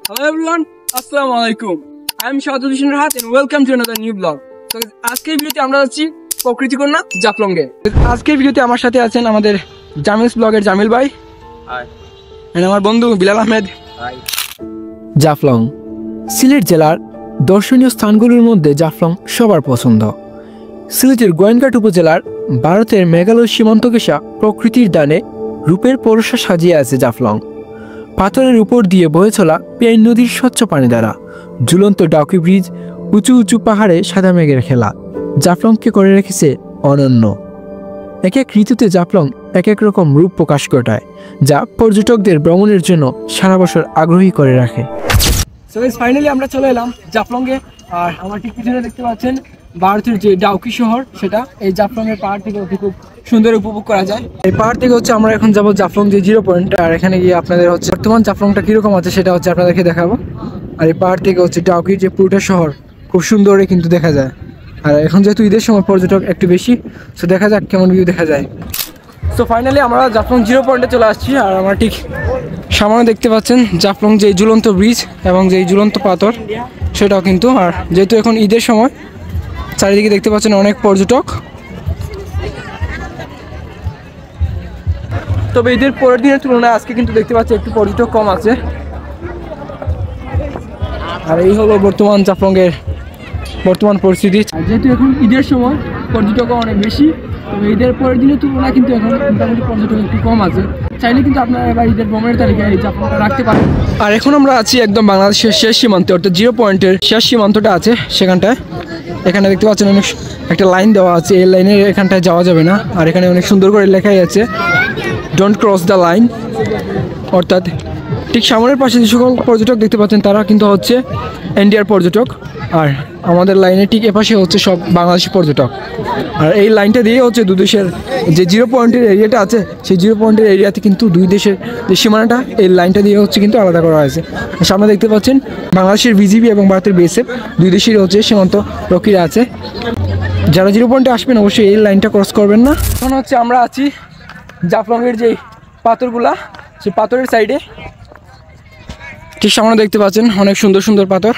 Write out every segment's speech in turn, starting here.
Hello everyone, Assalamu alaikum. I am Shahadul Hussain Rahat and welcome to another new vlog. So আজকের ভিডিওতে আমরা যাচ্ছি প্রকৃতি কন্যা জাফলংয়ে। আজকের ভিডিওতে আমার সাথে আছেন আমাদের জামিলস ব্লগের জামিল ভাই। হাই। আর আমার বন্ধু বিলাল আহমেদ। হাই। জাফলং সিলেট জেলার দর্শনীয় স্থানগুলোর মধ্যে জাফলং সবার পছন্দ। সিলেটের গোয়েনঘাট উপজেলার ভারতের মেঘালয় সীমান্ত ঘেঁষা প্রকৃতির দানে রূপের পরশা সাজিয়ে আছে জাফলং। পাথরের উপর দিয়ে বয়ে চলা পেইন নদীর স্বচ্ছ পানি দ্বারা ঝুলন্ত ডাউকি ব্রিজ, উঁচু উঁচু পাহাড়ে সাদা মেঘের খেলা জাফলংকে করে রেখেছে অনন্য। এক এক ঋতুতে জাফলং এক এক রকম রূপ প্রকাশ ঘটায়, যা পর্যটকদের ভ্রমণের জন্য সারা বছর আগ্রহী করে রাখে। সো গাইস ফাইনালি আমরা চলে এলাম জাফলংয়ে। আর আমার ঠিক পিছনে দেখতে পাচ্ছেন ভারতের যে ডাউকি শহর, সেটা এই জাফলংয়ের পাহাড় থেকে খুব সুন্দর উপভোগ করা যায়। এই পাহাড় থেকে আমরা এখন যাবো জাফলং যে 0 পয়েন্ট। আর এখানে গিয়ে আপনাদের বর্তমান জাফলংটা কিরকম আছে সেটা আপনাদেরকে দেখাবো। আর এই পাহাড় থেকে ডাউকির যে পুরোটা শহর খুব সুন্দরই কিন্তু দেখা যায়। আর এখন যেহেতু ঈদের সময় পর্যটক একটু বেশি, সো দেখা যাক কেমন ভিউ দেখা যায়। সো ফাইনালি আমরা জাফলং 0 পয়েন্টে চলে আসছি। আর আমরা ঠিক সামনে দেখতে পাচ্ছেন জাফলং যে ঝুলন্ত ব্রিজ এবং যে ঝুলন্ত পাথর, সেটাও কিন্তু। আর যেহেতু এখন ঈদের সময়, চারিদিকে দেখতে পাচ্ছেন অনেক পর্যটক। তবে ঈদের পরের দিনের তুলনায় আজকে কিন্তু দেখতে পাচ্ছি একটু পর্যটক কম আছে। আর এই হলো বর্তমান জাফলংয়ের বর্তমান পরিস্থিতি। যেহেতু এখন ঈদের সময় পর্যটকও অনেক বেশি, তবে ঈদের পরের দিনের তুলনায় কিন্তু এখন মোটামুটি পর্যটক একটু কম আছে। চাইলে কিন্তু আপনারা এবার ঈদের ভ্রমণের তালিকায় এই জাফলংটা রাখতে পারেন। আর এখন আমরা আছি একদম বাংলাদেশের শেষ সীমান্তে, অর্থাৎ 0 পয়েন্টের শেষ সীমান্তটা আছে সেখানটায়। এখানে দেখতে পাচ্ছেন অনেক একটা লাইন দেওয়া আছে, এই লাইনের এখানটায় যাওয়া যাবে না। আর এখানে অনেক সুন্দর করে লেখাই আছে ডোন্ট ক্রস দ্য লাইন। অর্থাৎ ঠিক সামনের পাশে যে সকল পর্যটক দেখতে পাচ্ছেন তারা কিন্তু ইন্ডিয়ার পর্যটক, আর আমাদের লাইনে ঠিক এপাশে সব বাংলাদেশি পর্যটক। আর এই লাইনটা দিয়ে দুই দেশের যে 0 পয়েন্টের এরিয়াটা আছে, সেই 0 পয়েন্টের এরিয়াতে কিন্তু দুই দেশের যে সীমানাটা, এই লাইনটা দিয়ে কিন্তু আলাদা করা হয়েছে। সামনে দেখতে পাচ্ছেন বাংলাদেশের বিজিবি এবং ভারতের বিএসএফ দুই দেশের সীমান্ত রক্ষীরা আছে। যারা 0 পয়েন্টে আসবেন অবশ্যই এই লাইনটা ক্রস করবেন না। এখন আমরা আছি জাফলংয়ের যে পাথরগুলা, সেই পাথরের সাইডে। ঠিক সামনে দেখতে পাচ্ছেন অনেক সুন্দর সুন্দর পাথর।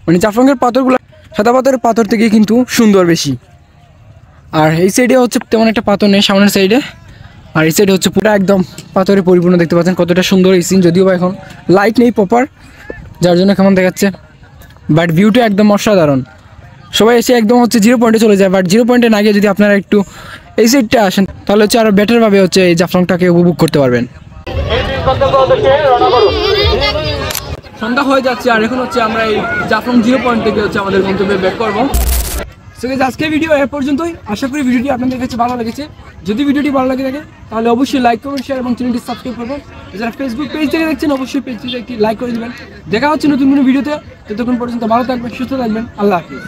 মানে জাফলংয়ের পাথরগুলো সাদা পাথরের পাথর থেকে কিন্তু সুন্দর বেশি। আর এই সাইডে তেমন একটা পাথর নেই সামনের সাইডে। আর এই সাইডে পুরো একদম পাথরে পরিপূর্ণ। দেখতে পাচ্ছেন কতটা সুন্দর এই সিন, যদিও বা এখন লাইট নেই প্রপার, যার জন্য কেমন দেখাচ্ছে, বাট ভিউটা একদম অসাধারণ। সবাই এসে একদম 0 পয়েন্টে চলে যায়, বাট 0 পয়েন্টে না গিয়ে যদি আপনারা একটু এই সাইডটা আসেন তাহলে আরও বেটারভাবে এই জাফলংটাকে উপভোগ করতে পারবেন। সন্ধ্যা হয়ে যাচ্ছে আর এখন আমরা এই জাফলং 0 পয়েন্ট থেকে আমাদের গন্তব্যে ব্যাক করবো। সো গাইস আজকের ভিডিও এ পর্যন্তই। আশা করি ভিডিওটি আপনাদের কাছে ভালো লেগেছে। যদি ভিডিওটি ভালো লাগে থাকে তাহলে অবশ্যই লাইক করবেন, শেয়ার এবং চ্যানেলটি সাবস্ক্রাইব করবেন। যারা ফেসবুক পেজ থেকে দেখছেন অবশ্যই পেজটিতে একটি লাইক করে দেবেন। দেখা হচ্ছে নতুন কোনো ভিডিওতে। ততক্ষণ পর্যন্ত ভালো থাকবেন, সুস্থ থাকবেন। আল্লাহ হাফিজ।